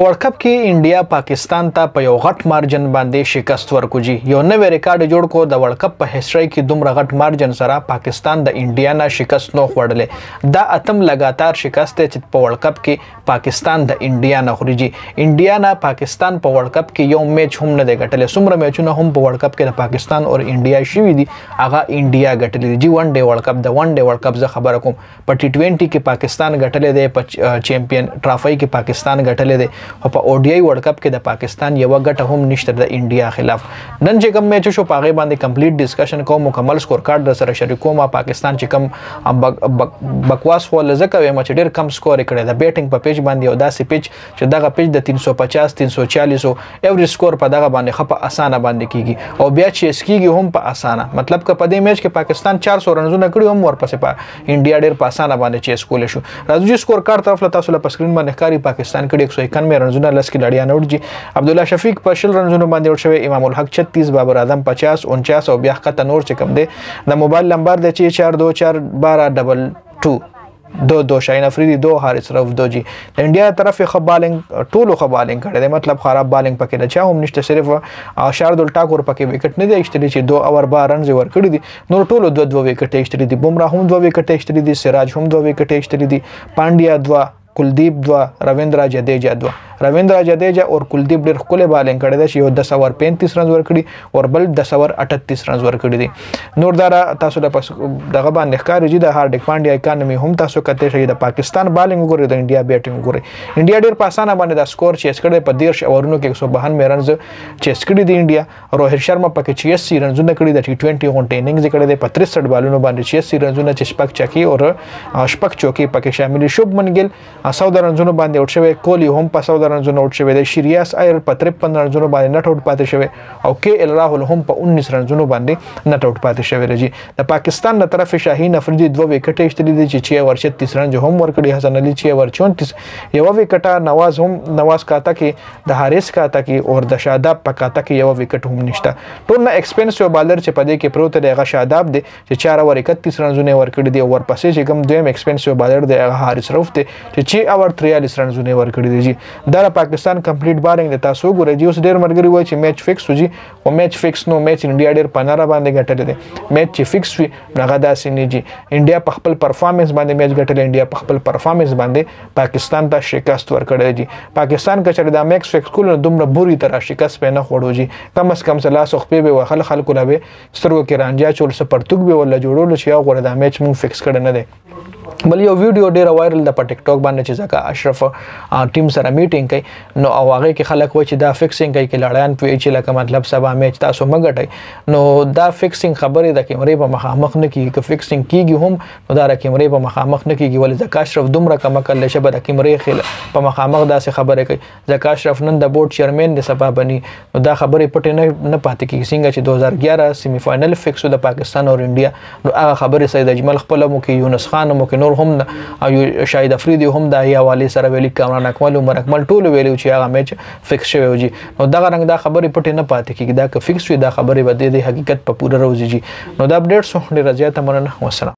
ورلد کپ کې انډیا پاکستان ته په یو غټ مارجن باندې شکست ورکوي. یو نوی ریکارډ جوړ کو. د ورلد کپ په هیستوري کې دومره غټ مارجن سره پاکستان د انډیا نه شکست نو خوړلې. دا اتم لګاتار شکست دی چې په ورلد کپ کې پاکستان د انډیا نه خوريږي. انډیا نه پاکستان په ورلد کپ کې یو میچ هم نه دی ګټلې. څومره میچونه هم په ورلد کپ کې د پاکستان او انډیا شوي دي هغه انډیا ګټلې دي. ون ډے ورلد کپ د ون ډے ورلد کپ زه خبره کوم. په ټي 20 کې پاکستان ګټلې دی. په چیمپئن ټرافي کې پاکستان ګټلې دی. او په او ډي آی ورلد کپ کې د پاکستان یو غټه هم نشته د انډیا خلاف. نن چې کوم میچ شو پاغه باندې کمپلیټ ډیسکشن کوم. مکمل سکور کارت در سره شریکوم. پاکستان چې کوم بکواس خو لزکه وي چې ډیر کم سکور کړی د بیټینګ په پیج باندې او داسې پیج چې دغه پیج د 350 340 ایوریج سکور په دغه باندې خپه اسانه باندې کیږي او بیا چې اسکیږي هم په اسانه. مطلب که په دې میچ کې پاکستان 400 رنونه کړی هم ورپسې په انډیا ډیر په اسانه باندې چې سکول شو. راځي سکور کارت طرف له تاسو په سکرین باندې ښکاری. پاکستان کړي 191 رنونه لس کھلاڑیان وړي. عبدالله شفیق په 20 رنونو باندې وړ شوی. امام الحق 36, بابر اعظم 50, 49 او بیا خطه نور چې کم دی. د موبایل نمبر دی چې 424122 دو شاهین افریدی 2 حارث رؤف 2 جی. د انډیا طرف خو بالینګ ټولو خو بالینګ کړی دی. مطلب خراب بالینګ پکې نه چا هم نشته. صرف شاردل ټاکور پکې وکټ نه دی ایشتلی چې 2 اور 12 رنز ور کړی دي. نور ټولو 2 وکټ ایشتلی دي. بمراه هم 2 وکټ ایشتلی دي. سراج هم 2 وکټ ایشتلی دي. پانډیا 2, कुलदीप 2, रविंद्र जडेजा 2. रविंद्र जडेजा और कुलदीप ډېر ښکلی بالینګ کړی دی چې یو 10 رنز ورکړي او بل 10 رنز ورکړي دي. نور دا تاسو د دغه باندې ښکاري چې د هاردیک پانډیا اکانومي هم تاسو کته شي. د پاکستان بالینګ وګورئ د انډیا بیټینګ وګورئ. انډیا ډېر په اسانه باندې د سکور چې اسکړي په 13 اورونو کې 192 رنز چې اسکړي دی انډیا. روهت شرما پکې 86 رنزونه کړي د ټي 20 غونټې اننګز کړي په 63 بالونو باندې 86 رنزونه چې شپږ چکی او شپږ چوکي پکې شامل. شوبمن ګیل 100 رنزونه باندې اوټ شوی. کولی هم په 100 رنزونه اوټ شوی دی. شریاس ایر په 53 رنزونو باندې نټ اوټ پاتې شوی او کې ال راهل هم په 19 رنزونو باندې نټ اوټ پاتې شوی دی. د پاکستان له طرف شاهین افریدی 2 وکټ ایشتلی دي چې 6 ور 36 رنز هم ورکړي. حسن علي 6 ور 34 یو وکټه. نواز کاته کې د حارث کاته کې او د شاداب په کاته کې یو وکټ هم نشته. ټول نه ایکسپنسیو بالر چې په دې کې پروت دی هغه شاداب دی چې 4 ور 31 رنزونه ورکړي دي. ورپسې چې کوم دویم ایکسپنسیو بالر دی هغه حارث رؤف دی چې 6 اور 43 رنزونه ورکړي دي. دا پاکستان کمپلیټ بالینګ د تاسو ګورئ. اوس ډیر مرګري وای چې میچ فکس وږي او میچ فکس نو. میچ انډیا ډیر پناره باندې ګټل دي. میچ چې فکس وي هغه داسې نه دي. انډیا په خپل پرفارمنس باندې میچ ګټل. انډیا په خپل پرفارمنس باندې پاکستان ته شکست ورکړی دي. پاکستان کچره د میکس فکس کول دومره بوري تر شکست په نه خوړوږي. کم از کم سلاس خو په وخل خلکو لا به سترو کې رانجا چول سپرتګ به ولا جوړول چې هغه د میچ مون فکس کړي نه دي. بل یو ویډیو ډیر وایرل د په ټیک ټاک باندې چې ځکه اشرف ټیم سره میټینګ کوي نو او هغه کې خلک وایي چې دا فکسینګ کوي کې لړیان پوي چې لکه مطلب سبا میچ تاسو مګټي. نو دا فکسینګ خبره د کیمرې په مخامخ نه کیږي. که فکسینګ کیږي هم نو دا د کیمرې په مخامخ نه کیږي. ولې ځکه اشرف دومره کم کله شبه د کیمرې خل په مخامخ داسې خبره کوي. ځکه اشرف نن د بورډ چیرمن د سبا بني نو دا خبره پټ نه پاتې کیږي. څنګه چې 2011 سیمی فائنل فکسو د پاکستان او انډیا نو هغه خبره سید اجمل خپل مو کې یونس خان مو کې نور هم او شاهد افریدی هم د حواله سره ویلي. کامران اکمل عمر اکمل ټول ویلو چې هغه میچ فکس شوی وږي. نو دا رنګ دا خبره پټ نه پاتې کیږي. دا که فکس وي دا خبره به د حقیقت په پوره روزي. نو دا اپډیټس ډیر زیاته مننه. والسلام.